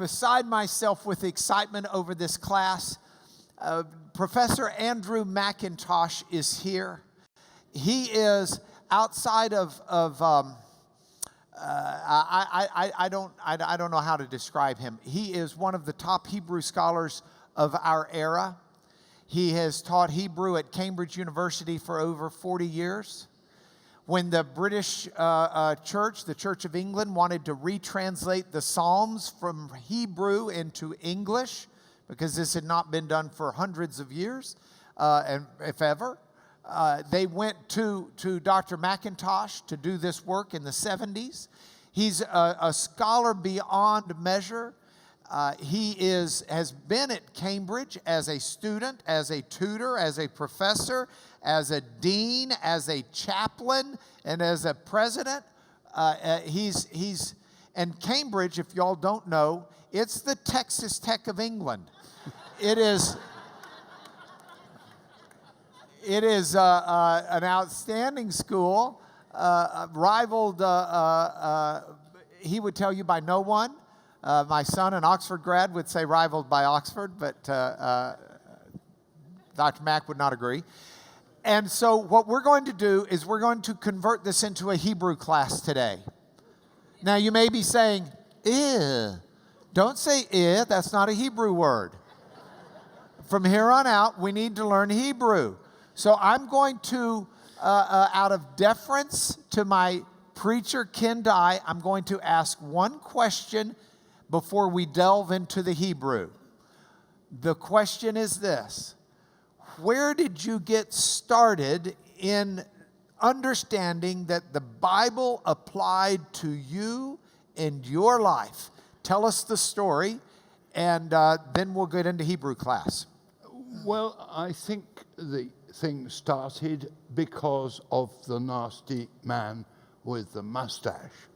beside myself with excitement over this class. Professor Andrew Macintosh is here. He is outside of I don't know how to describe him. He is one of the top Hebrew scholars of our era. He has taught Hebrew at Cambridge University for over 40 years. When the British church, the Church of England, wanted to retranslate the Psalms from Hebrew into English, because this had not been done for hundreds of years, and if ever, they went to Dr. Macintosh to do this work in the 70s. He's a scholar beyond measure. He has been at Cambridge as a student, as a tutor, as a professor, as a dean, as a chaplain, and as a president. And Cambridge, if y'all don't know, it's the Texas Tech of England. It is an outstanding school, rivaled, he would tell you, by no one. My son, an Oxford grad, would say rivaled by Oxford, but Dr. Mack would not agree. And so what we're going to do is we're going to convert this into a Hebrew class today. Now, you may be saying, ew. Don't say ew, that's not a Hebrew word. From here on out, we need to learn Hebrew. So I'm going to, out of deference to my preacher, Ken Dye, I'm going to ask one question before we delve into the Hebrew. The question is this: where did you get started in understanding that the Bible applied to you and your life? Tell us the story, and then we'll get into Hebrew class. Well, I think the thing started because of the nasty man with the mustache.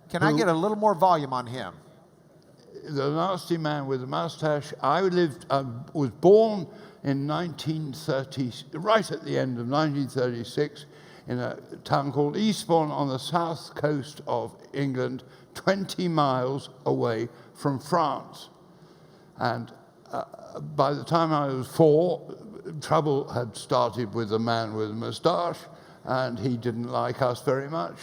Can I get a little more volume on him? The nasty man with the mustache. I was born in 1930, right at the end of 1936, in a town called Eastbourne on the south coast of England, 20 miles away from France. And by the time I was 4, trouble had started with the man with the moustache, and he didn't like us very much,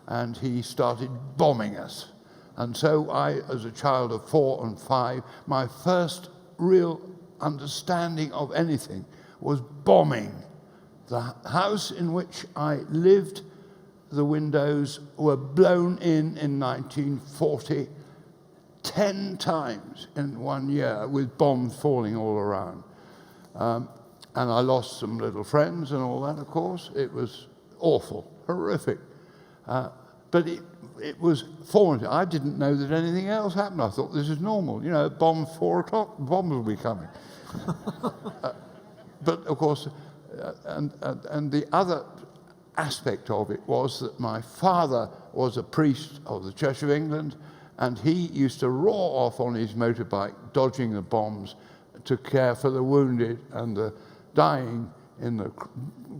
and he started bombing us. And so I, as a child of 4 and 5, my first real understanding of anything was bombing. The house in which I lived, the windows were blown in 1940, 10 times in 1 year, with bombs falling all around. And I lost some little friends and all that, of course. It was awful, horrific. But it was formative. I didn't know that anything else happened. I thought this is normal. You know, bomb 4 o'clock, bombs will be coming. But of course, and the other aspect of it was that my father was a priest of the Church of England, and he used to roar off on his motorbike, dodging the bombs, to care for the wounded and the dying in the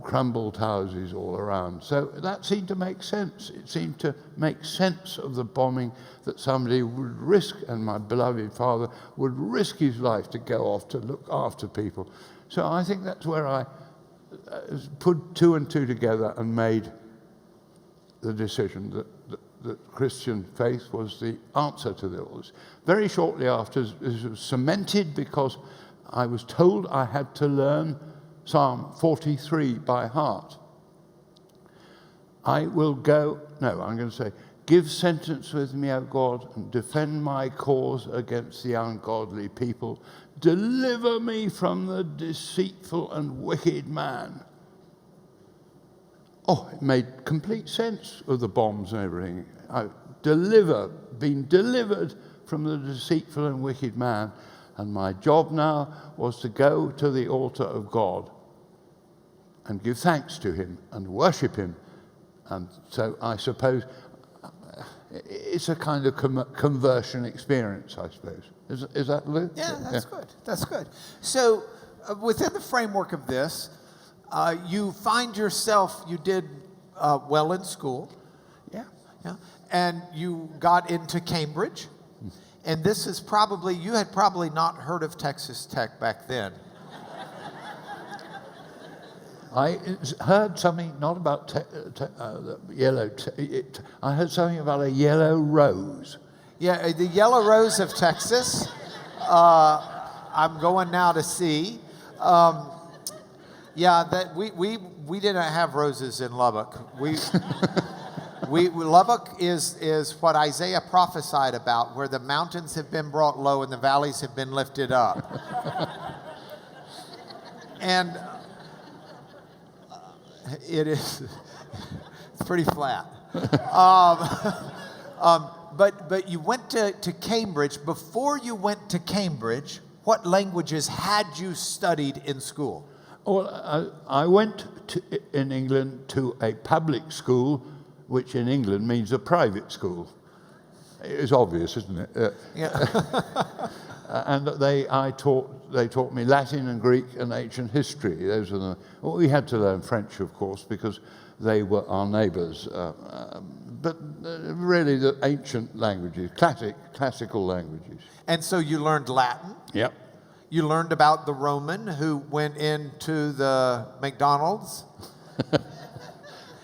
crumbled houses all around. So that seemed to make sense. It seemed to make sense of the bombing, that somebody would risk, and my beloved father would risk his life to go off to look after people. So I think that's where I put 2 and 2 together and made the decision that Christian faith was the answer to this. Very shortly after, this was cemented because I was told I had to learn Psalm 43 by heart. I'm going to say, give sentence with me, O God, and defend my cause against the ungodly people. Deliver me from the deceitful and wicked man. Oh, it made complete sense of the bombs and everything. I've been delivered from the deceitful and wicked man. And my job now was to go to the altar of God and give thanks to him and worship him. And so I suppose it's a kind of conversion experience, I suppose. Is that, Lou? Yeah, that's good. That's good. So within the framework of this, you find yourself, you did well in school. Yeah. And you got into Cambridge. And this is probably, you had probably not heard of Texas Tech back then. I heard something not about I heard something about a yellow rose. Yeah, the Yellow Rose of Texas. I'm going now to see. Yeah, that we didn't have roses in Lubbock. Lubbock is what Isaiah prophesied about, where the mountains have been brought low and the valleys have been lifted up. And it's pretty flat. But you went to Cambridge. Before you went to Cambridge, what languages had you studied in school? Well, I went in England to a public school, which in England means a private school. It's obvious, isn't it? Yeah. And they taught me Latin and Greek and ancient history. Those are we had to learn French, of course, because they were our neighbours. But really, the ancient languages, classical languages. And so you learned Latin. Yep. You learned about the Roman who went into the McDonald's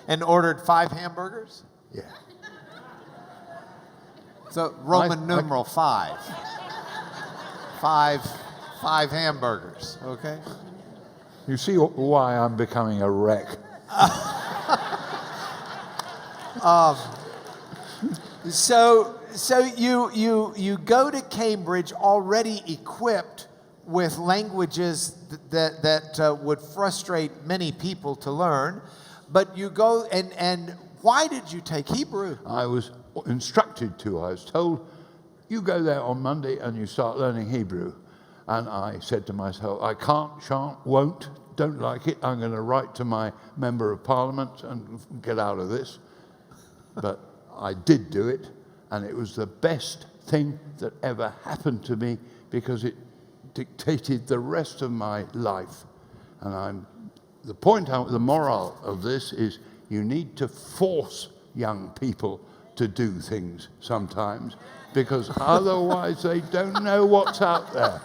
and ordered 5 hamburgers. Yeah. So Roman numeral 5. 5 hamburgers. Okay. You see why I'm becoming a wreck. So you go to Cambridge already equipped with languages that would frustrate many people to learn, but you go and why did you take Hebrew? I was instructed to. I was told, you go there on Monday and you start learning Hebrew. And I said to myself, I can't, shan't, won't, don't like it. I'm going to write to my member of parliament and get out of this. But I did do it, and it was the best thing that ever happened to me because it dictated the rest of my life. And the moral of this is you need to force young people to do things sometimes because otherwise they don't know what's out there.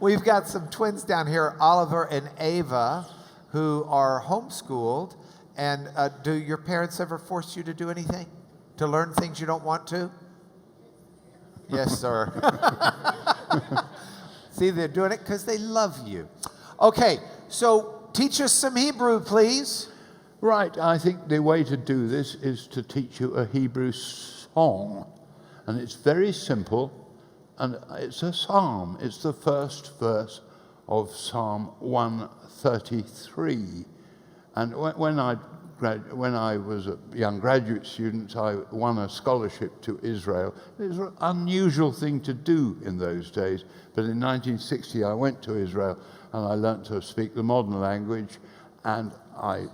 We've got some twins down here, Oliver and Ava, who are homeschooled. And do your parents ever force you to do anything? To learn things you don't want to? Yes, sir. See, they're doing it because they love you. Okay, so teach us some Hebrew, please. Right, I think the way to do this is to teach you a Hebrew song. And it's very simple, and it's a psalm. It's the first verse of Psalm 133. And when I was a young graduate student, I won a scholarship to Israel. It was an unusual thing to do in those days. But in 1960, I went to Israel, and I learnt to speak the modern language, and I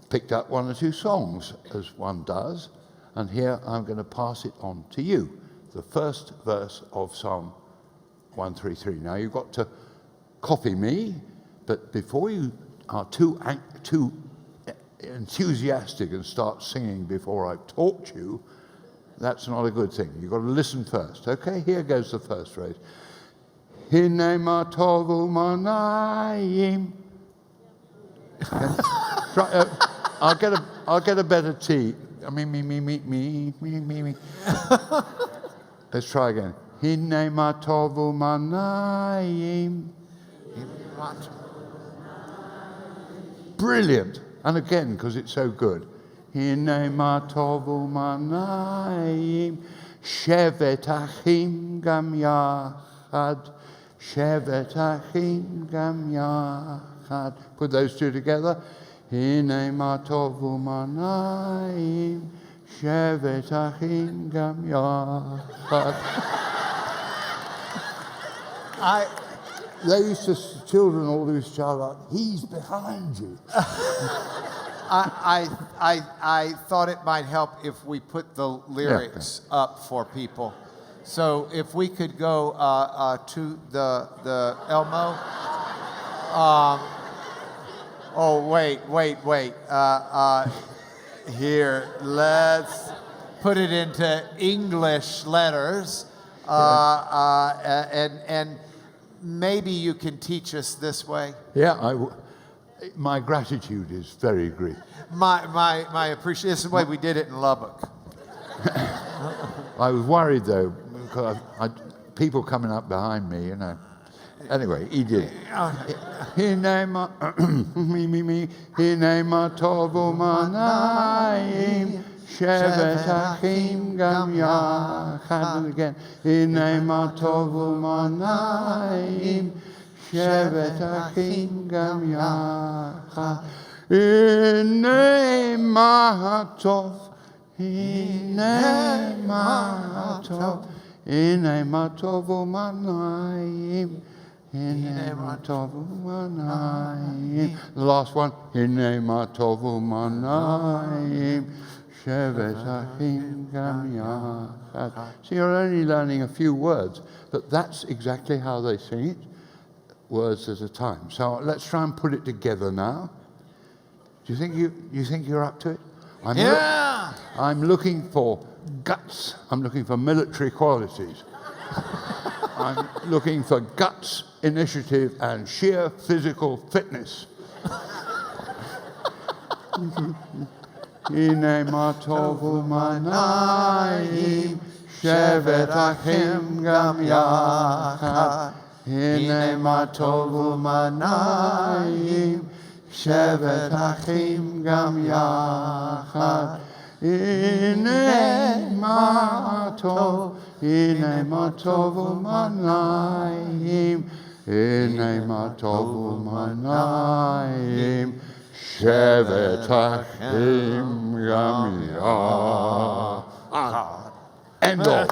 picked up 1 or 2 songs, as one does. And here I'm going to pass it on to you. The first verse of Psalm 133. Now, you've got to copy me, but before you are too enthusiastic and start singing before I've taught you, that's not a good thing. You've got to listen first. Okay, here goes the first phrase. Hine ma tovu manayim. I'll get a better tea. Me. Let's try again. Hine ma tovu manayim. Brilliant. And again, because it's so good. Hine ma tovu manayim. Shevet achim gam yachad. Shevet achim gam yachad. Put those 2 together. Hine ma tovu manayim. Shevet achim gam yachad. Children all do shout out, he's behind you. I thought it might help if we put the lyrics up for people. So if we could go to the ELMO. Oh, wait. Here, let's put it into English letters. And maybe you can teach us this way. Yeah, my gratitude is very great. My appreciation. This is the way we did it in Lubbock. I was worried though, because people coming up behind me, you know. Anyway, he did. Hine ma tovu manayim shevet achim gam yachad. And again, hine ma tovu manayim shevet achim gam yachad. Hine ma tov, hine ma tov, hine ma tovu manayim. The last one. So you're only learning a few words, but that's exactly how they sing it, words at a time. So let's try and put it together now. Do you think you're up to it? I'm looking for guts. I'm looking for military qualities. I'm looking for guts, initiative, and sheer physical fitness. Hine ma tovu manayim shevet achim gam yachad. Hine ma tovu manayim shevet achim gam yachad. Hine ma tov. Hine ma tovu manayim, hine ma tovu manayim, shevet achim gam yachad. End all.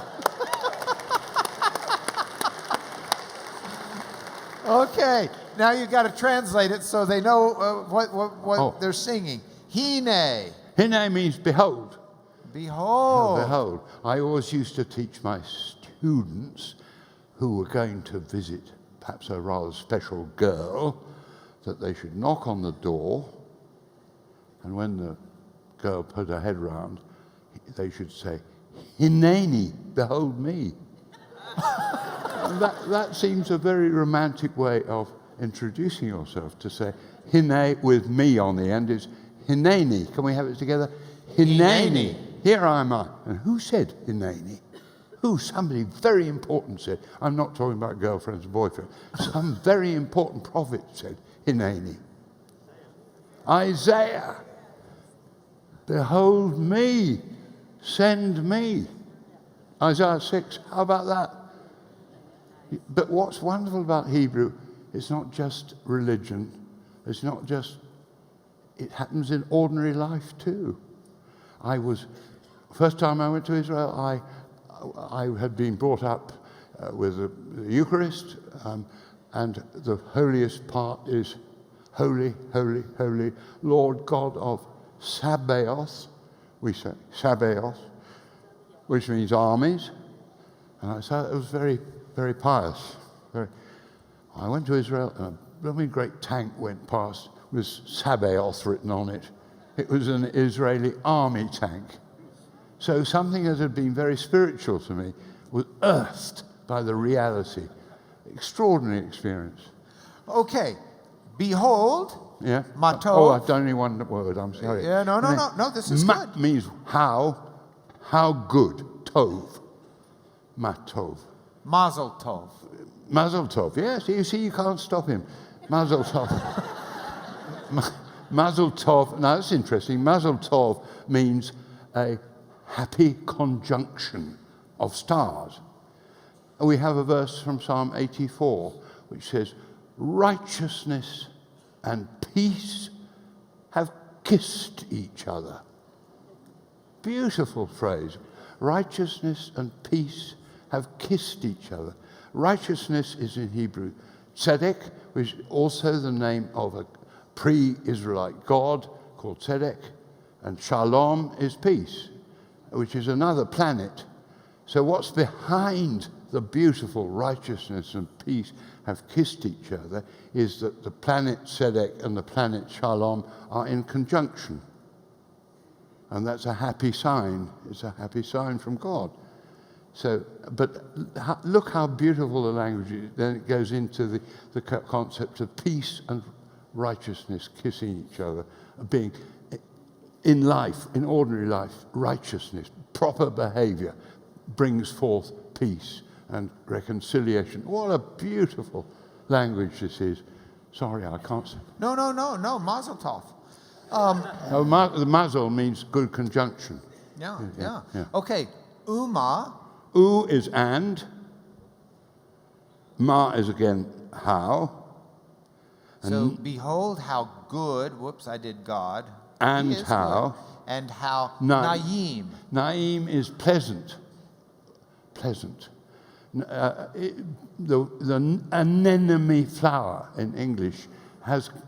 Okay, now you've got to translate it so they know what they're singing. Hine. Hine means behold. Behold. Behold. I always used to teach my students who were going to visit perhaps a rather special girl that they should knock on the door, and when the girl put her head round, they should say, Hineni, behold me. that seems a very romantic way of introducing yourself, to say Hine with me on the end is Hineni. Can we have it together? Hineni. Here am I. And who said Hineni? Who? Somebody very important said. I'm not talking about girlfriends and boyfriends. Some very important prophet said Hineni. Isaiah. Behold me. Send me. Isaiah 6. How about that? But what's wonderful about Hebrew, it's not just religion. It's not just, it happens in ordinary life too. First time I went to Israel, I had been brought up with the Eucharist, and the holiest part is holy, holy, holy, Lord God of Sabaoth. We say Sabaoth, which means armies. And so it was very, very pious. I went to Israel, and a blooming great tank went past with Sabaoth written on it. It was an Israeli army tank. So something that had been very spiritual to me was earthed by the reality. Extraordinary experience. Okay. Behold. Yeah. Matov. Oh, I've done only one word. I'm sorry. Yeah, no, this is good. Means how good. Tov. Matov. Mazel Tov. Mazel Tov. Yes, you see, you can't stop him. Mazel Tov. Mazel Tov. Now, that's interesting. Mazel Tov means a happy conjunction of stars. And we have a verse from Psalm 84 which says, righteousness and peace have kissed each other. Beautiful phrase. Righteousness and peace have kissed each other. Righteousness is in Hebrew tzedek, which is also the name of a pre-Israelite god called tzedek, and shalom is peace, which is another planet. So what's behind the beautiful righteousness and peace have kissed each other is that the planet tzedek and the planet shalom are in conjunction. And that's a happy sign. It's a happy sign from God. So, but look how beautiful the language is. Then it goes into the concept of peace and righteousness, kissing each other, being in life, in ordinary life, righteousness, proper behavior brings forth peace and reconciliation. What a beautiful language this is. Sorry, I can't say. No, Mazel Tov. The mazel means good conjunction. Yeah. Okay, Uma. U is and. Ma is again how. So behold how good, whoops, I did God. And how. Good. And how Naim. Naim is pleasant. Pleasant. The anemone flower in English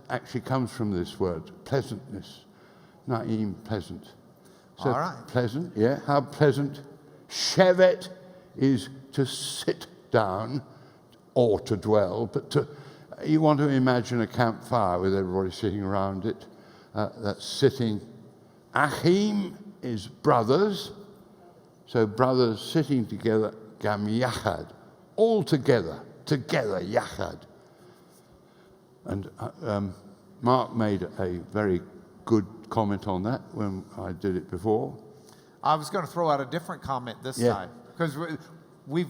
actually comes from this word, pleasantness. Naim, pleasant. So all right. Pleasant, yeah. How pleasant. Shevet is to sit down or to dwell, but you want to imagine a campfire with everybody sitting around it. That's sitting. Achim is brothers. So brothers sitting together, gam yachad, all together, yachad. And Mark made a very good comment on that when I did it before. I was going to throw out a different comment this time because we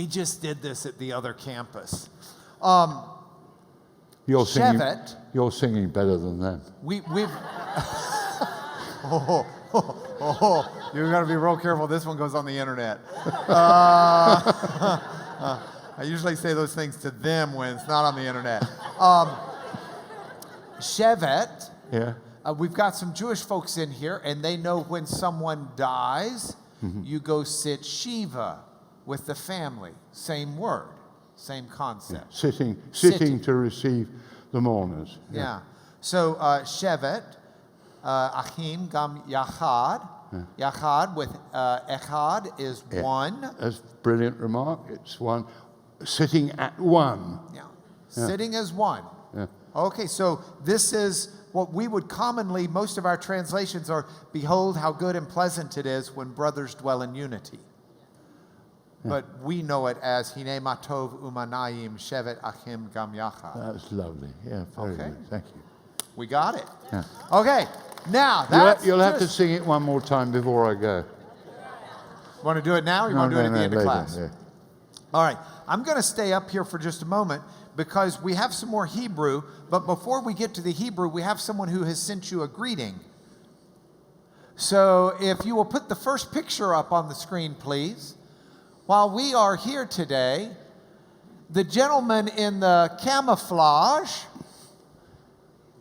just did this at the other campus. You're singing better than them. We've you're going to be real careful. This one goes on the internet. I usually say those things to them when it's not on the internet. Shevet. Yeah. We've got some Jewish folks in here, and they know when someone dies, you go sit Shiva with the family. Same word, same concept. Yeah. Sitting to receive the mourners. Yeah. So Shevet, Achim, Gam Yachad. Yeah. Yachad with Echad is one. That's a brilliant remark. It's one. Sitting at one. Yeah. Sitting as one. Yeah. Okay, so this is what we would commonly, most of our translations are, behold how good and pleasant it is when brothers dwell in unity. Yeah. But we know it as Hine Matov Umanayim Shevet Achim Gam Yachad. That's lovely. Yeah, very good. Thank you. We got it. Yeah. Okay, now you'll have to sing it one more time before I go. Want to do it now or you want to do it at the end of class? Yeah. All right, I'm going to stay up here for just a moment because we have some more Hebrew, but before we get to the Hebrew, we have someone who has sent you a greeting. So if you will put the first picture up on the screen, please. While we are here today, the gentleman in the camouflage,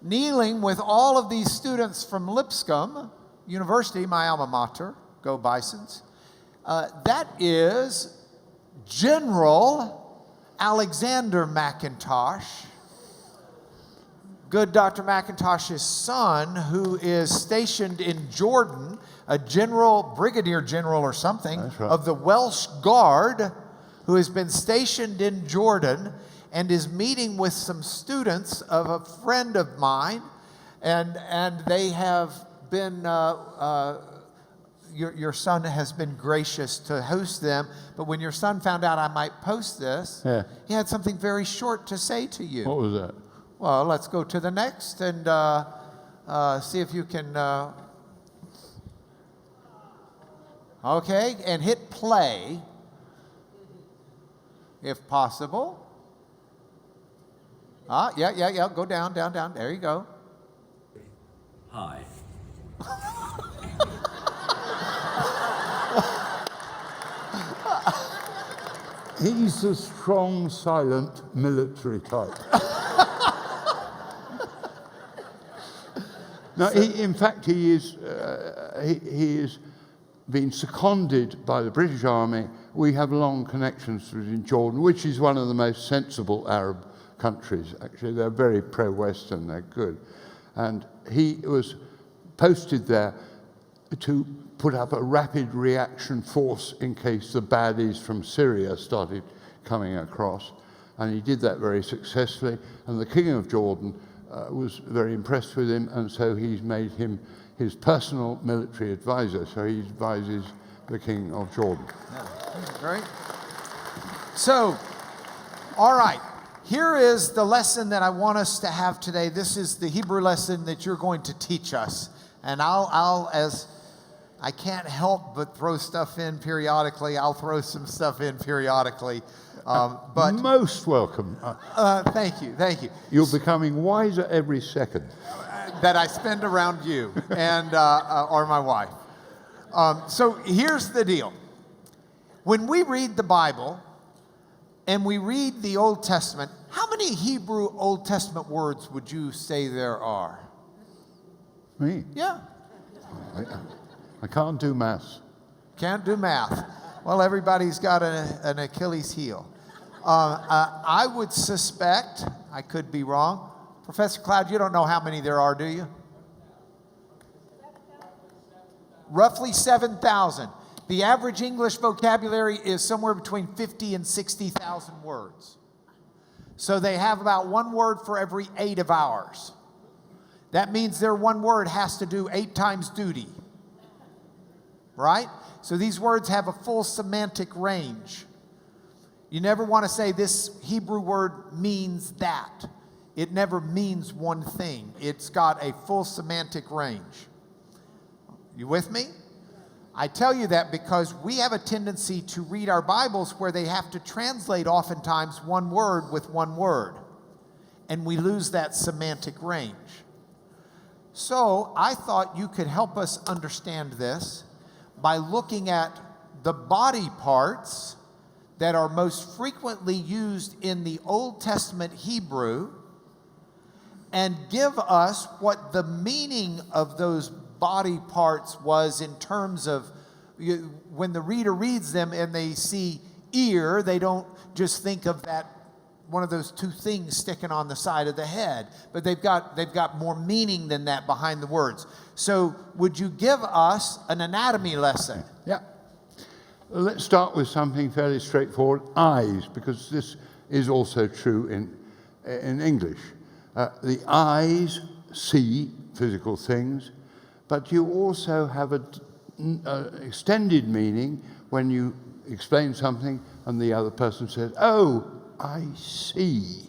kneeling with all of these students from Lipscomb University, my alma mater, go Bisons, that is General Alexander Macintosh, good Dr. Macintosh's son, who is stationed in Jordan, a brigadier general or something, of the Welsh Guard, who has been stationed in Jordan and is meeting with some students of a friend of mine, and they have been, your son has been gracious to host them, but when your son found out I might post this, he had something very short to say to you. What was that? Well, let's go to the next and see if you can, okay, and hit play, if possible. Yeah, go down, there you go. Hi. He's a strong, silent military type. No, in fact, he is been seconded by the British Army. We have long connections in Jordan, which is one of the most sensible Arab countries. Actually, they're very pro-Western. They're good, and he was posted there to put up a rapid reaction force in case the baddies from Syria started coming across. And he did that very successfully. And the King of Jordan was very impressed with him, and so he's made him his personal military advisor. So he advises the King of Jordan. Yeah. Right? So, all right. Here is the lesson that I want us to have today. This is the Hebrew lesson that you're going to teach us. And as I can't help but throw stuff in periodically, I'll throw some stuff in periodically. But most welcome. thank you. You're becoming wiser every second. That I spend around you and or my wife. So here's the deal. When we read the Bible and we read the Old Testament, how many Hebrew Old Testament words would you say there are? Me? Yeah. I can't do maths. Can't do math. Well, everybody's got an Achilles heel. I would suspect, I could be wrong, Professor Cloud, you don't know how many there are, do you? Roughly 7,000. The average English vocabulary is somewhere between 50 and 60,000 words. So they have about one word for every 8 of ours. That means their one word has to do 8 times duty. Right? So these words have a full semantic range. You never want to say this Hebrew word means that. It never means one thing. It's got a full semantic range. You with me? I tell you that because we have a tendency to read our Bibles where they have to translate oftentimes one word with one word. And we lose that semantic range. So I thought you could help us understand this by looking at the body parts that are most frequently used in the Old Testament Hebrew and give us what the meaning of those body parts was in terms of when the reader reads them and they see ear, they don't just think of that one of those 2 things sticking on the side of the head, but they've got more meaning than that behind the words. So would you give us an anatomy lesson? Yeah. Let's start with something fairly straightforward, eyes, because this is also true in English. The eyes see physical things, but you also have an extended meaning when you explain something and the other person says, "Oh, I see."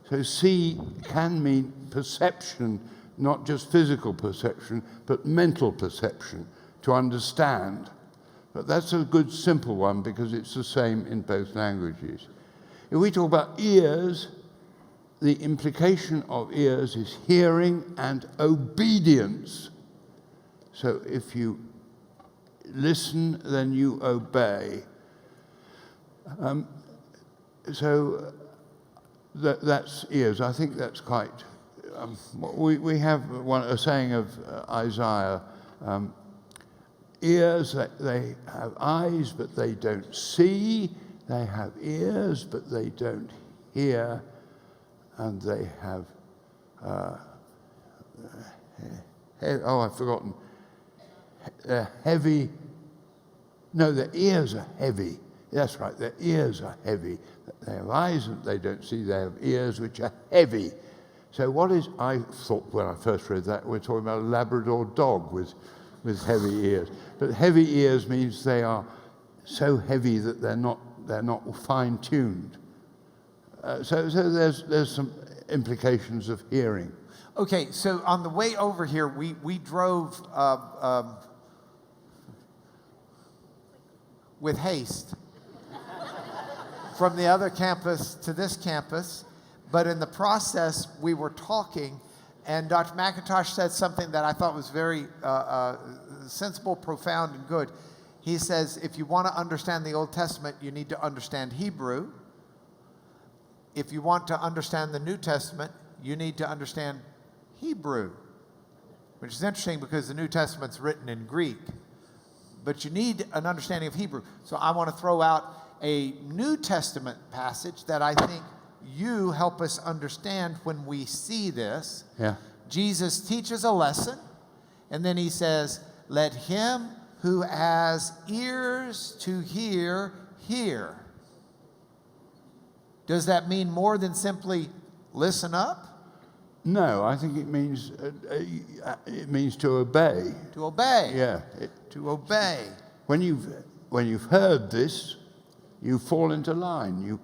So see can mean perception, not just physical perception, but mental perception, to understand. But that's a good simple one because it's the same in both languages. If we talk about ears, the implication of ears is hearing and obedience. So if you listen, then you obey. So that's ears. I think that's quite. We have a saying of Isaiah. Ears, they have eyes, but they don't see. They have ears, but they don't hear. And they have, I've forgotten. Heavy. No, their ears are heavy. That's right, their ears are heavy. They have eyes and they don't see. They have ears which are heavy. So I thought when I first read that, we're talking about a Labrador dog with heavy ears. But heavy ears means they are so heavy that they're not fine-tuned. So there's some implications of hearing. Okay, so on the way over here, we drove with haste from the other campus to this campus, but in the process, we were talking, and Dr. Macintosh said something that I thought was very sensible, profound, and good. He says, if you want to understand the Old Testament, you need to understand Hebrew. If you want to understand the New Testament, you need to understand Hebrew, which is interesting because the New Testament's written in Greek. But you need an understanding of Hebrew. So I want to throw out a New Testament passage that I think you help us understand when we see this. Yeah. Jesus teaches a lesson, and then he says, let him who has ears to hear, hear. Does that mean more than simply listen up? No, I think it means to obey. To obey. Yeah. To obey. When you've heard this, you fall into line.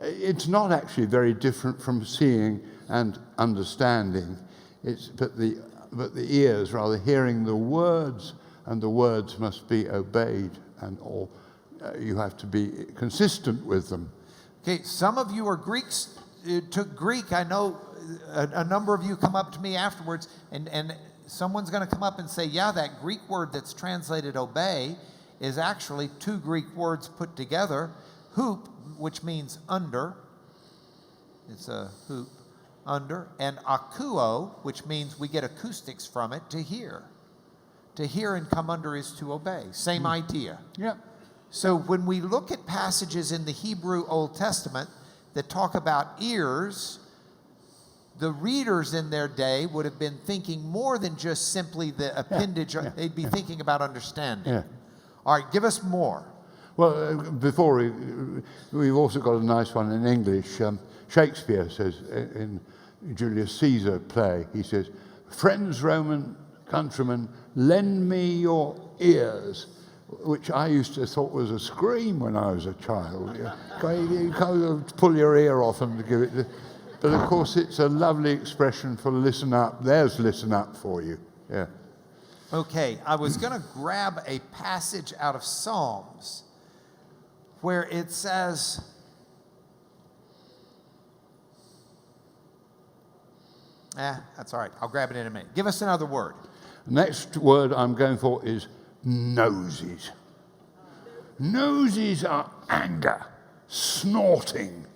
It's not actually very different from seeing and understanding. But the ears, rather, hearing the words, and the words must be obeyed, or you have to be consistent with them. Okay, some of you are Greeks, took Greek. I know a number of you come up to me afterwards, and someone's going to come up and say, yeah, that Greek word that's translated obey is actually two Greek words put together. Hoop, which means under. It's a hoop, under. And akuo, which means we get acoustics from it, to hear. To hear and come under is to obey. Same idea. Yeah. So when we look at passages in the Hebrew Old Testament that talk about ears, the readers in their day would have been thinking more than just simply the appendage. They'd be thinking about understanding. Yeah. All right, give us more. Well, before we've also got a nice one in English. Shakespeare says in Julius Caesar play, he says, "Friends, Roman countrymen, lend me your ears," which I used to thought was a scream when I was a child. You can't pull your ear off and give it. But of course, it's a lovely expression for listen up. There's listen up for you. Yeah. Okay, I was going to grab a passage out of Psalms where it says, that's all right. I'll grab it in a minute. Give us another word. The next word I'm going for is noses. Noses are anger, snorting.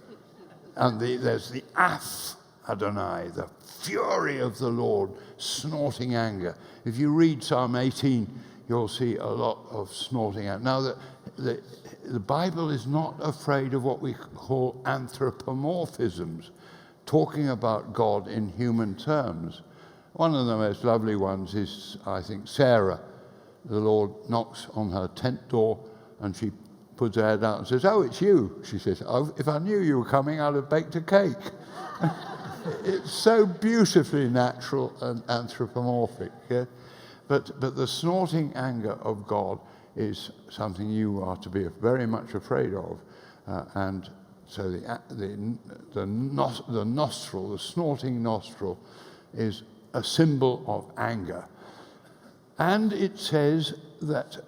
And there's the af Adonai, the fury of the Lord, snorting anger. If you read Psalm 18, you'll see a lot of snorting anger. Now, the Bible is not afraid of what we call anthropomorphisms, talking about God in human terms. One of the most lovely ones is, I think, Sarah. The Lord knocks on her tent door, and she puts her head out and says, "Oh, it's you." She says, "Oh, if I knew you were coming, I'd have baked a cake." It's so beautifully natural and anthropomorphic. Yeah? But the snorting anger of God is something you are to be very much afraid of. And so the nostril, the snorting nostril, is a symbol of anger. And it says that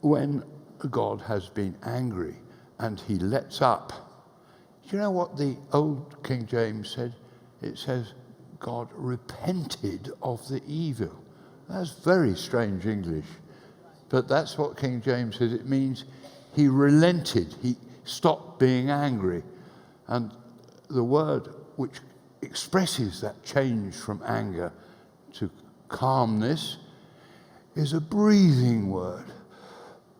when God has been angry and he lets up, do you know what the old King James said? It says, God repented of the evil. That's very strange English. But that's what King James says. It means he relented. He stopped being angry. And the word which expresses that change from anger to calmness is a breathing word.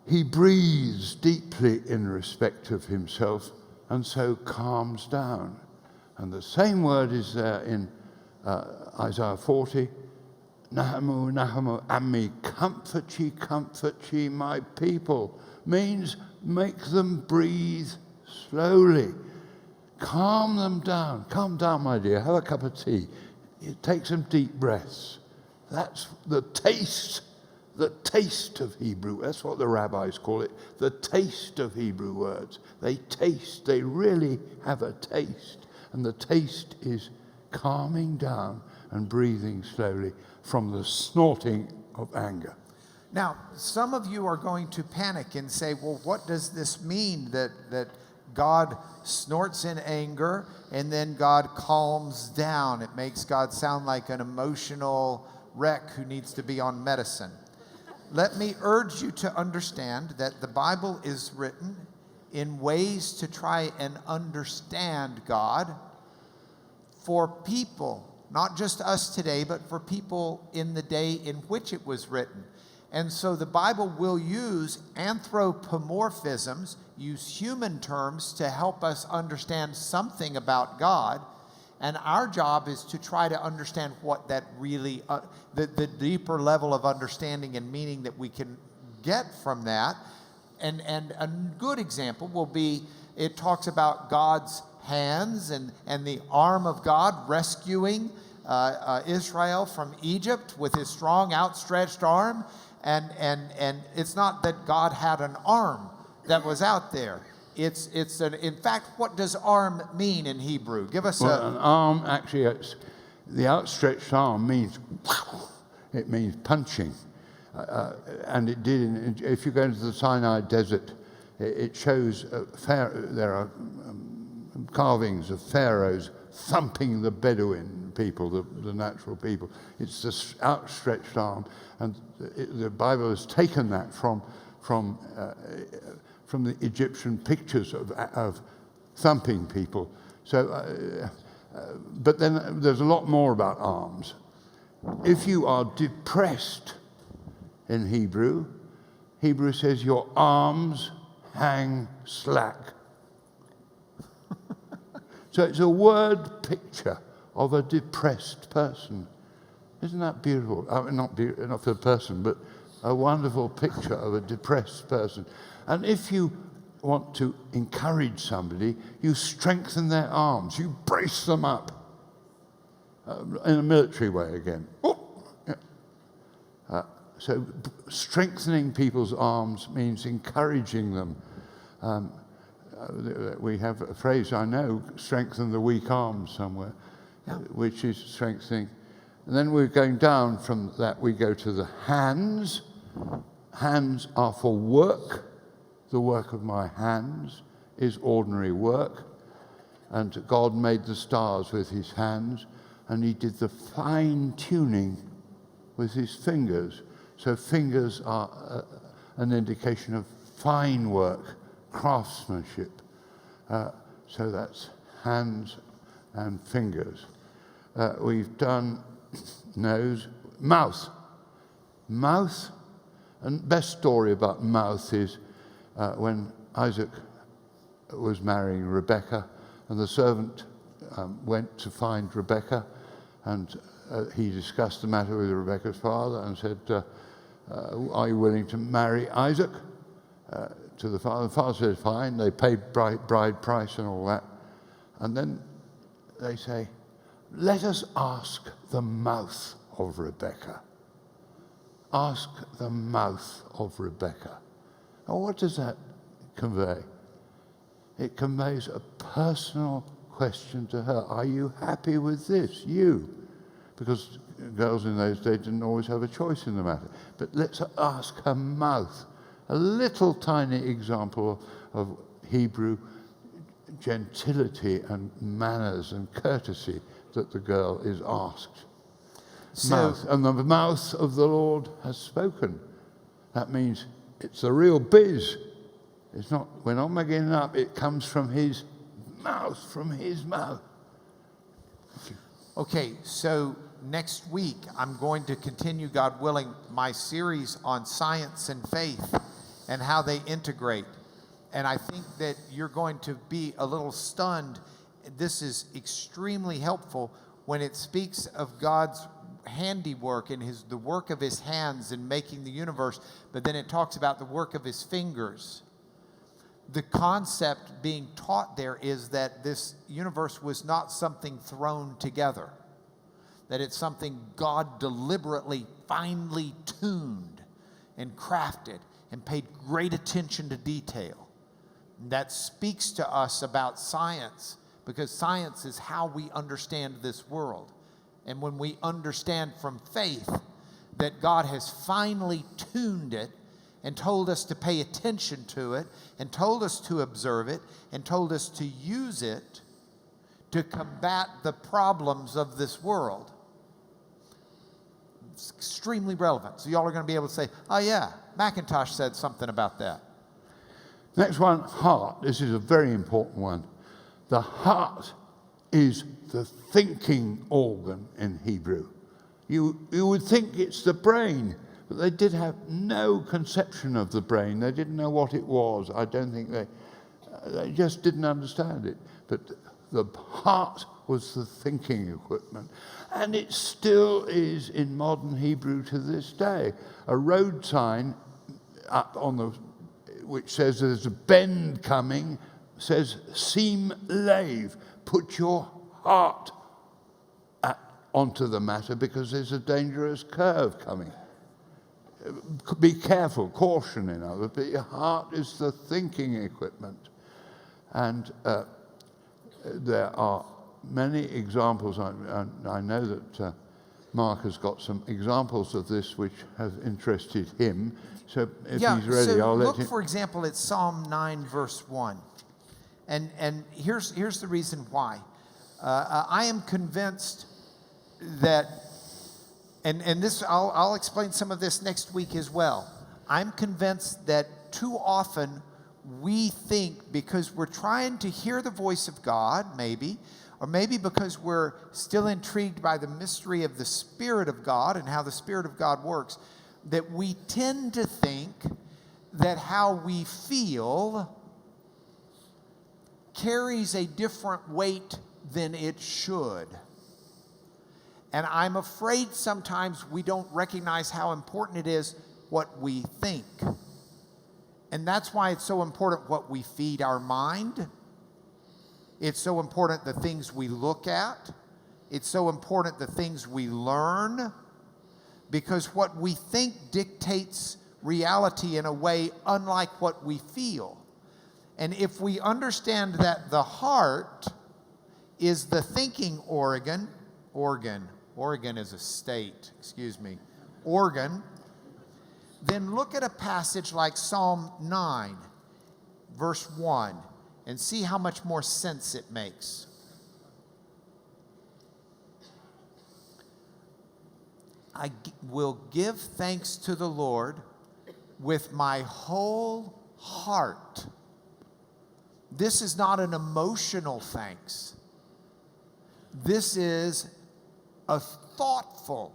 He breathes deeply in respect of himself and so calms down. And the same word is there in Isaiah 40. Nahamu, Nahamu, Ammi, comfort ye my people, means make them breathe slowly. Calm them down. Calm down, my dear. Have a cup of tea. Take some deep breaths. That's the taste of Hebrew. That's what the rabbis call it, the taste of Hebrew words. They taste. They really have a taste. And the taste is calming down and breathing slowly from the snorting of anger. Now, some of you are going to panic and say, well, what does this mean that God snorts in anger and then God calms down? It makes God sound like an emotional wreck who needs to be on medicine. Let me urge you to understand that the Bible is written in ways to try and understand God for people, not just us today, but for people in the day in which it was written. And so the Bible will use anthropomorphisms, use human terms to help us understand something about God. And our job is to try to understand what that really, the deeper level of understanding and meaning that we can get from that. And a good example will be, it talks about God's hands and the arm of God rescuing Israel from Egypt with his strong outstretched arm. And it's not that God had an arm that was out there. In fact, what does arm mean in Hebrew? Give us an arm, actually, the outstretched arm means, it means punching. And it did, if you go into the Sinai desert, it shows, there are carvings of pharaohs thumping the Bedouin people, the natural people. It's this outstretched arm. And the Bible has taken that from the Egyptian pictures of thumping people. So, but then there's a lot more about arms. If you are depressed in Hebrew says your arms hang slack. So it's a word picture of a depressed person. Isn't that beautiful? I mean, not for the person, but a wonderful picture of a depressed person. And if you want to encourage somebody, you strengthen their arms. You brace them up in a military way again. So strengthening people's arms means encouraging them. We have a phrase, I know, strengthen the weak arms somewhere, which is strengthening. And then we're going down from that, we go to the hands. Hands are for work. The work of my hands is ordinary work. And God made the stars with his hands, and he did the fine tuning with his fingers. So fingers are an indication of fine work, craftsmanship. So that's hands and fingers. We've done nose, mouth. Mouth, and best story about mouth is when Isaac was marrying Rebekah, and the servant went to find Rebekah, and he discussed the matter with Rebekah's father and said, are you willing to marry Isaac? To the father. The father said, fine. They paid bride price and all that. And then they say, let us ask the mouth of Rebekah. Ask the mouth of Rebekah. Now, what does that convey? It conveys a personal question to her. Are you happy with this? You. Because girls in those days didn't always have a choice in the matter. But let's ask her mouth. A little tiny example of Hebrew gentility and manners and courtesy that the girl is asked. Mouth. And the mouth of the Lord has spoken. That means it's the real biz. It's not, we're not making it up. It comes from his mouth, Okay, so next week I'm going to continue, God willing, my series on science and faith and how they integrate. And I think that you're going to be a little stunned. This is extremely helpful when it speaks of God's handiwork and the work of his hands in making the universe, but then it talks about the work of his fingers. The concept being taught there is that this universe was not something thrown together, that it's something God deliberately, finely tuned and crafted and paid great attention to detail. That speaks to us about science, because science is how we understand this world. And when we understand from faith that God has finely tuned it and told us to pay attention to it and told us to observe it and told us to use it to combat the problems of this world, it's extremely relevant. So y'all are going to be able to say, oh yeah, Macintosh said something about that. Next one, heart. This is a very important one. The heart is the thinking organ in Hebrew. You would think it's the brain, but they did have no conception of the brain. They didn't know what it was. I don't think they just didn't understand it. But the heart was the thinking equipment. And it still is in modern Hebrew to this day. A road sign up on which says there's a bend coming, says, sim lave, put your heart onto the matter because there's a dangerous curve coming. Be careful, caution in other, but your heart is the thinking equipment. And there are many examples. I know that Mark has got some examples of this which have interested him. So if he's ready, so I'll let him. look, for example, at Psalm 9, verse 1. And here's the reason why. I am convinced that, and this I'll explain some of this next week as well. I'm convinced that too often we think because we're trying to hear the voice of God, maybe, or maybe because we're still intrigued by the mystery of the Spirit of God and how the Spirit of God works, that we tend to think that how we feel carries a different weight than it should. And I'm afraid sometimes we don't recognize how important it is what we think. And that's why it's so important what we feed our mind. It's so important the things we look at. It's so important the things we learn. Because what we think dictates reality in a way unlike what we feel. And if we understand that the heart is the thinking organ is a state, organ, then look at a passage like Psalm 9, verse 1, and see how much more sense it makes. I will give thanks to the Lord with my whole heart. This is not an emotional thanks. This is a thoughtful,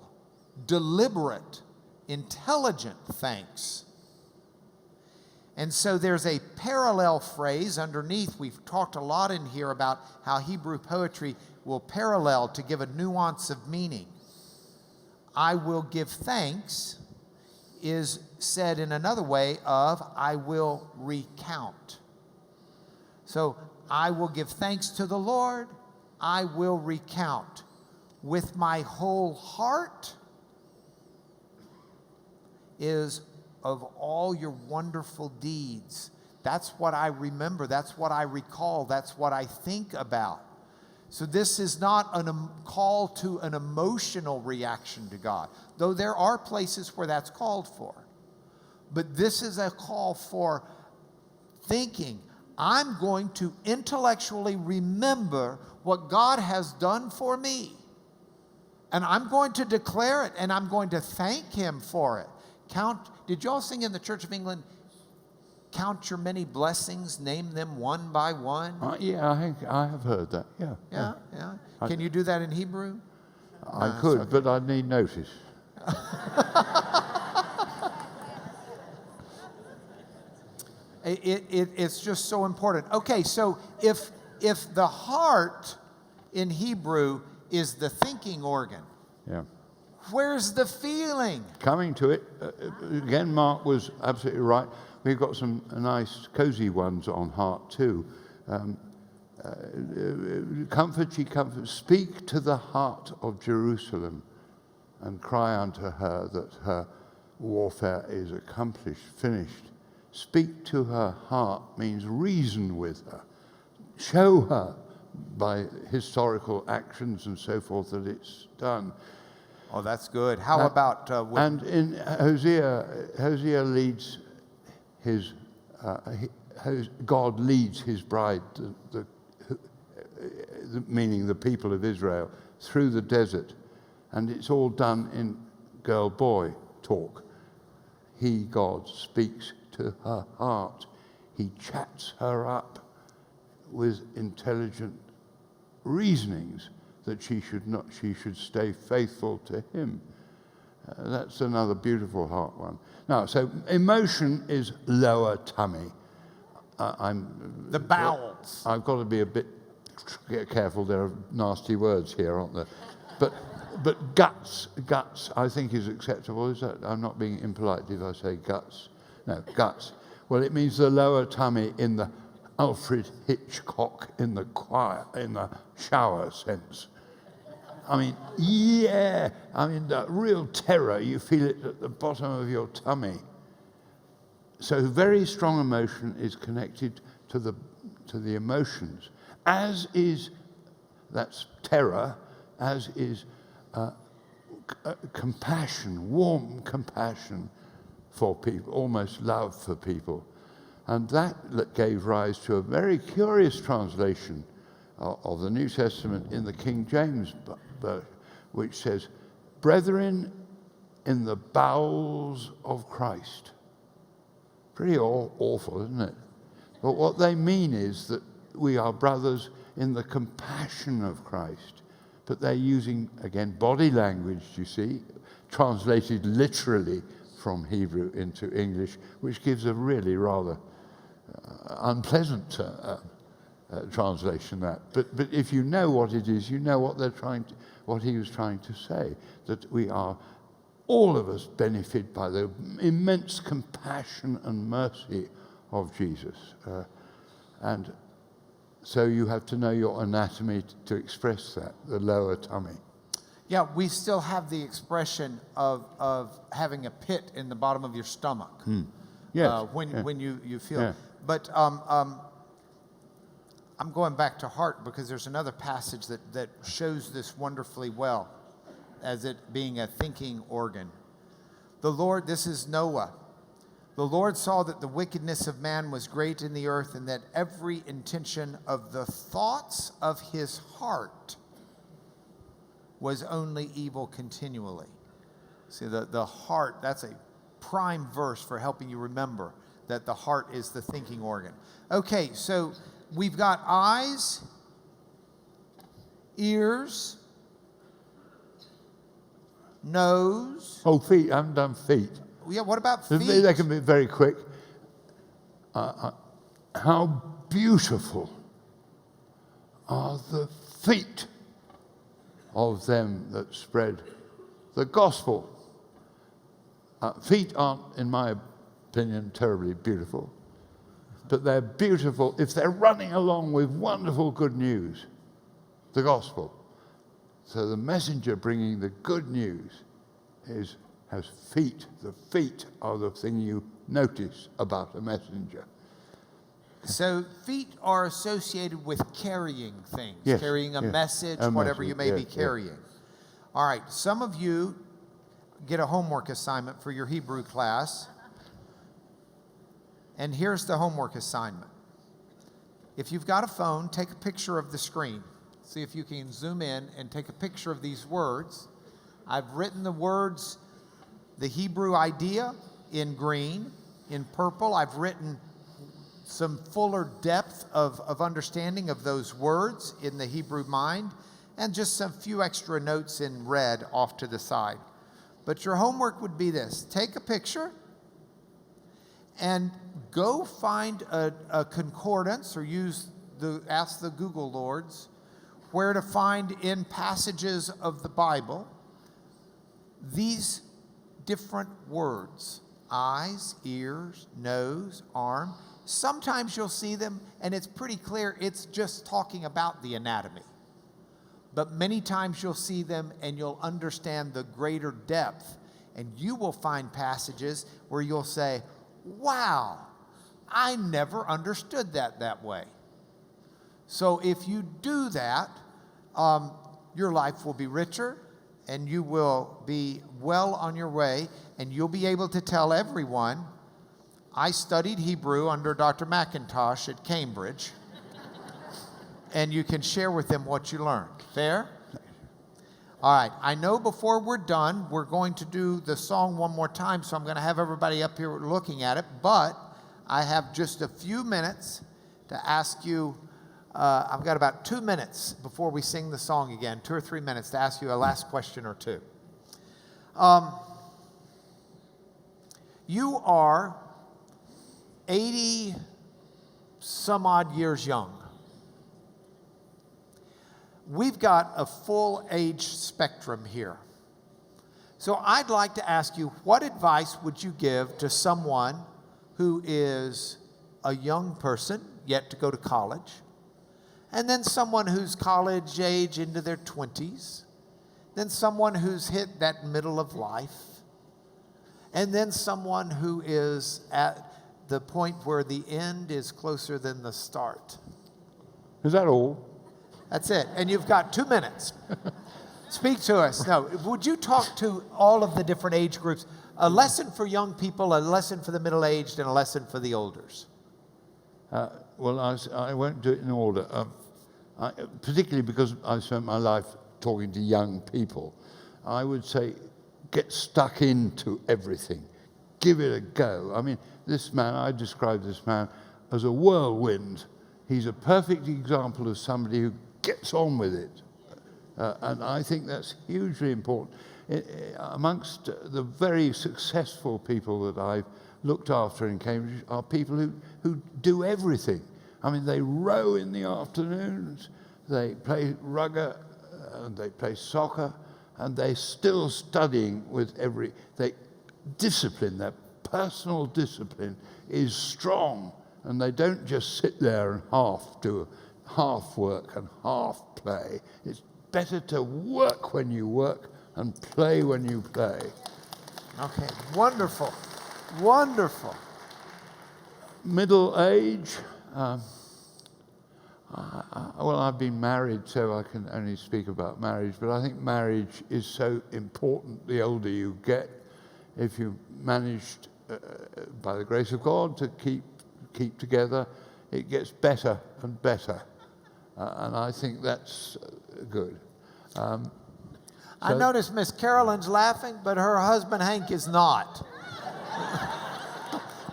deliberate, intelligent thanks. And so there's a parallel phrase underneath. We've talked a lot in here about how Hebrew poetry will parallel to give a nuance of meaning. I will give thanks is said in another way of I will recount. So I will give thanks to the Lord. I will recount with my whole heart is of all your wonderful deeds. That's what I remember. That's what I recall. That's what I think about. So this is not a call to an emotional reaction to God, though there are places where that's called for. But this is a call for thinking. I'm going to intellectually remember what God has done for me. And I'm going to declare it, and I'm going to thank Him for it. Did y'all sing in the Church of England, count your many blessings, name them one by one? Yeah, I think I have heard that, yeah. Yeah. Can you do that in Hebrew? I could, okay. But I'd need notice. It's just so important. Okay, so if the heart in Hebrew is the thinking organ, yeah, where's the feeling? Coming to it, again, Mark was absolutely right. We've got some nice, cozy ones on heart too. Comfort ye, comfort. Speak to the heart of Jerusalem and cry unto her that her warfare is accomplished, finished. Speak to her heart means reason with her. Show her by historical actions and so forth that it's done. Oh, that's good. How about... and in Hosea leads his... God leads his bride, meaning the people of Israel, through the desert. And it's all done in girl-boy talk. He, God, speaks to her heart. He chats her up with intelligent reasonings that she should stay faithful to him. That's another beautiful heart one. Now, so emotion is lower tummy. The bowels. I've got to be a bit careful. There are nasty words here, aren't there? But guts, I think is acceptable. Is that? I'm not being impolite if I say guts. No, guts. Well, it means the lower tummy in the Alfred Hitchcock in the shower sense. I mean, yeah, I mean, the real terror, you feel it at the bottom of your tummy. So very strong emotion is connected to the emotions, as is, that's terror, as is compassion, warm compassion for people, almost love for people. And that gave rise to a very curious translation of the New Testament in the King James version, which says, "Brethren in the bowels of Christ." Pretty awful, isn't it? But what they mean is that we are brothers in the compassion of Christ. But they're using, again, body language, you see, translated literally from Hebrew into English, which gives a really rather unpleasant translation. But if you know what it is, you know what he was trying to say, that we are, all of us benefit by the immense compassion and mercy of Jesus. And so you have to know your anatomy to express that, the lower tummy. Yeah, we still have the expression of having a pit in the bottom of your stomach. Yes. When you feel. Yeah. But I'm going back to heart because there's another passage that shows this wonderfully well as it being a thinking organ. The Lord, this is Noah. The Lord saw that the wickedness of man was great in the earth, and that every intention of the thoughts of his heart was only evil continually. See, the heart, that's a prime verse for helping you remember that the heart is the thinking organ. Okay, so we've got eyes, ears, nose. Oh, feet. I haven't done feet. Yeah, what about feet? They can be very quick. How beautiful are the feet of them that spread the gospel. Feet aren't, in my opinion, terribly beautiful, but they're beautiful if they're running along with wonderful good news, the gospel. So the messenger bringing the good news has feet. The feet are the thing you notice about a messenger. So feet are associated with carrying things, Yes, carrying a yes. message, A whatever message, you may be yes, yes. carrying. All right, some of you get a homework assignment for your Hebrew class. And here's the homework assignment. If you've got a phone, take a picture of the screen. See if you can zoom in and take a picture of these words. I've written the words, the Hebrew idea, in green. In purple, I've written some fuller depth of understanding of those words in the Hebrew mind, and just some few extra notes in red off to the side. But your homework would be this. Take a picture and go find a concordance, or ask the Google Lords where to find in passages of the Bible these different words: eyes, ears, nose, arm. Sometimes you'll see them and it's pretty clear it's just talking about the anatomy. But many times you'll see them and you'll understand the greater depth, and you will find passages where you'll say, wow, I never understood that way. So if you do that, your life will be richer, and you will be well on your way, and you'll be able to tell everyone, I studied Hebrew under Dr. Macintosh at Cambridge, and you can share with them what you learned. Fair? All right. I know before we're done, we're going to do the song one more time, so I'm going to have everybody up here looking at it, but I have just a few minutes to ask you. I've got about 2 minutes before we sing the song again, 2 or 3 minutes to ask you a last question or two. You are 80 some odd years young. We've got a full age spectrum here. So I'd like to ask you, what advice would you give to someone who is a young person, yet to go to college, and then someone who's college age into their 20s, then someone who's hit that middle of life, and then someone who is at the point where the end is closer than the start. Is that all? That's it. And you've got 2 minutes. Speak to us. No, would you talk to all of the different age groups? A lesson for young people, a lesson for the middle-aged, and a lesson for the olders. Well, I won't do it in order, particularly because I spent my life talking to young people. I would say get stuck into everything. Give it a go. I mean, this man, I describe this man as a whirlwind. He's a perfect example of somebody who gets on with it. And I think that's hugely important. Amongst the very successful people that I've looked after in Cambridge are people who do everything. I mean, they row in the afternoons, they play rugby, and they play soccer, and they're still studying with discipline, their personal discipline is strong, and they don't just sit there and half work and half play. It's better to work when you work and play when you play. Okay, wonderful, wonderful. Middle age, well, I've been married, so I can only speak about marriage, but I think marriage is so important the older you get. If you managed, by the grace of God, to keep together, it gets better and better. And I think that's good. I noticed Miss Carolyn's laughing, but her husband Hank is not.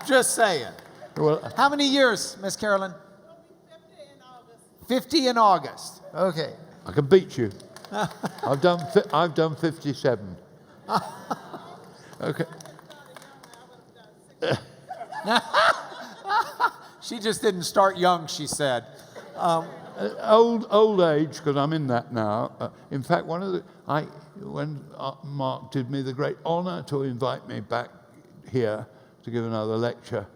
Just saying. Well, how many years, Miss Carolyn? 50 in August. 50 in August. Okay. I can beat you. I've done 57. Okay. She just didn't start young, she said. Old age, because I'm in that now. In fact, when Mark did me the great honor to invite me back here to give another lecture,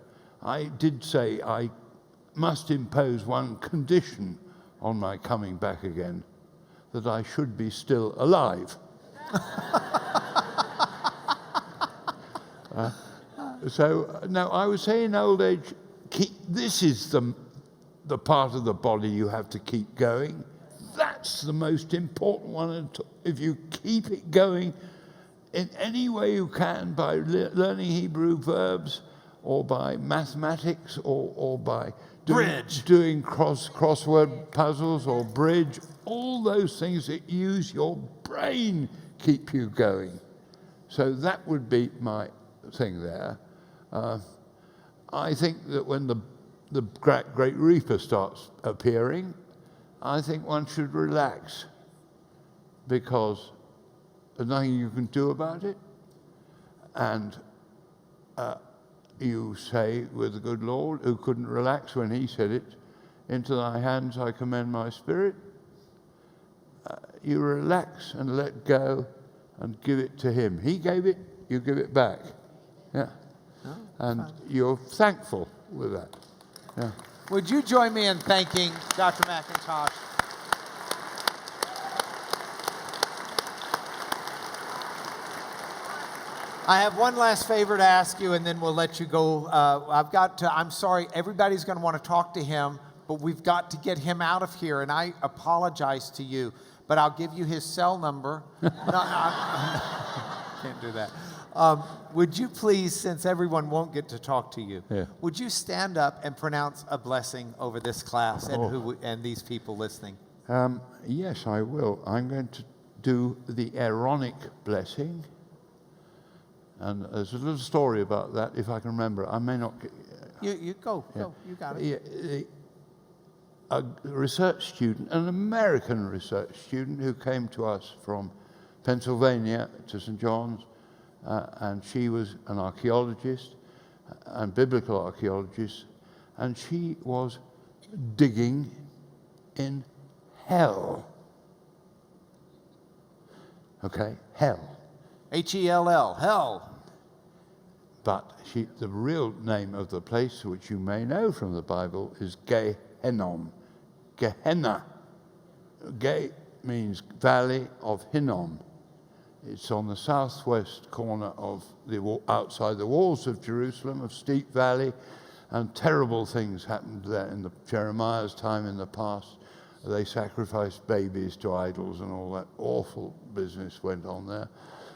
I did say I must impose one condition on my coming back again, that I should be still alive. So now I would say in old age, this is the part of the body you have to keep going. That's the most important one. If you keep it going in any way you can, by learning Hebrew verbs, or by mathematics, or by doing crossword puzzles, or bridge, all those things that use your brain keep you going. So that would be my thing there. I think that when the Great Reaper starts appearing, I think one should relax, because there's nothing you can do about it. And you say with the good Lord, who couldn't relax when he said it, "Into thy hands I commend my spirit." You relax and let go and give it to him. He gave it, you give it back. Yeah. And you're thankful with that. Yeah. Would you join me in thanking Dr. Macintosh? I have one last favor to ask you, and then we'll let you go. I'm sorry, everybody's going to want to talk to him, but we've got to get him out of here, and I apologize to you, but I'll give you his cell number. No, can't do that. Would you please, since everyone won't get to talk to you, would you stand up and pronounce a blessing over this class and these people listening? Yes, I will. I'm going to do the Aaronic blessing. And there's a little story about that, if I can remember. I may not. You go. You got it. A research student, an American research student who came to us from Pennsylvania to St. John's, and she was an archaeologist and biblical archaeologist, and she was digging in hell. Okay, hell. Hell, hell. but the real name of the place, which you may know from the Bible, is Gehenna. Gehenna. Ge means Valley of Hinnom. It's on the southwest corner of outside the walls of Jerusalem, of steep valley, and terrible things happened there in Jeremiah's time in the past. They sacrificed babies to idols and all that awful business went on there.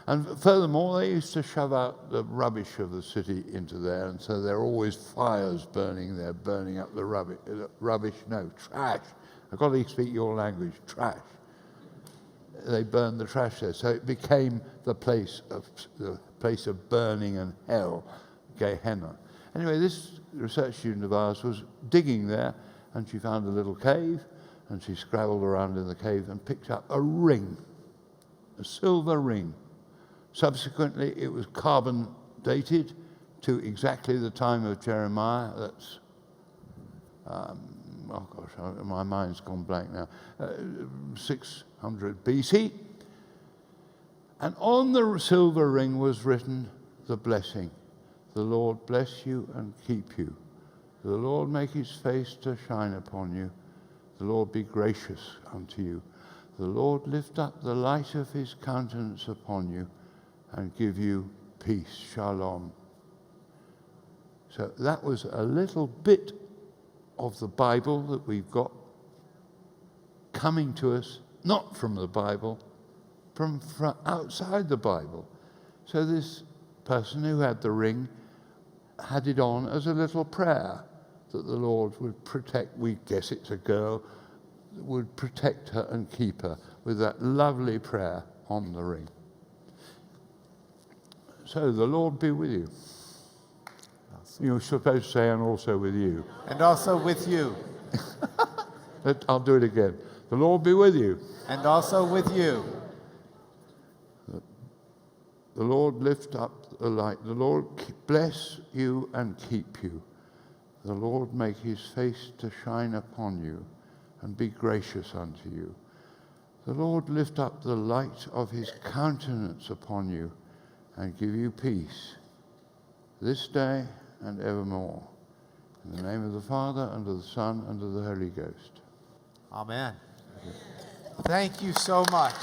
And furthermore, they used to shove out the rubbish of the city into there, and so there are always fires burning there, burning up the trash. I've got to speak your language, trash. They burned the trash there, so it became the place of burning and hell, Gehenna. Anyway, this research student of ours was digging there, and she found a little cave, and she scrabbled around in the cave and picked up a ring, a silver ring. Subsequently, it was carbon dated to exactly the time of Jeremiah. That's, my mind's gone blank now. 600 BC. And on the silver ring was written the blessing. The Lord bless you and keep you. The Lord make his face to shine upon you. The Lord be gracious unto you. The Lord lift up the light of his countenance upon you and give you peace. Shalom. So that was a little bit of the Bible that we've got coming to us, not from the Bible, from outside the Bible. So this person who had the ring had it on as a little prayer that the Lord would protect, we guess it's a girl, would protect her and keep her with that lovely prayer on the ring. So the Lord be with you. You're supposed to say, and also with you. And also with you. I'll do it again. The Lord be with you. And also with you. The Lord lift up the light. The Lord bless you and keep you. The Lord make his face to shine upon you and be gracious unto you. The Lord lift up the light of his countenance upon you and give you peace this day and evermore. In the name of the Father, and of the Son, and of the Holy Ghost. Amen. Thank you so much.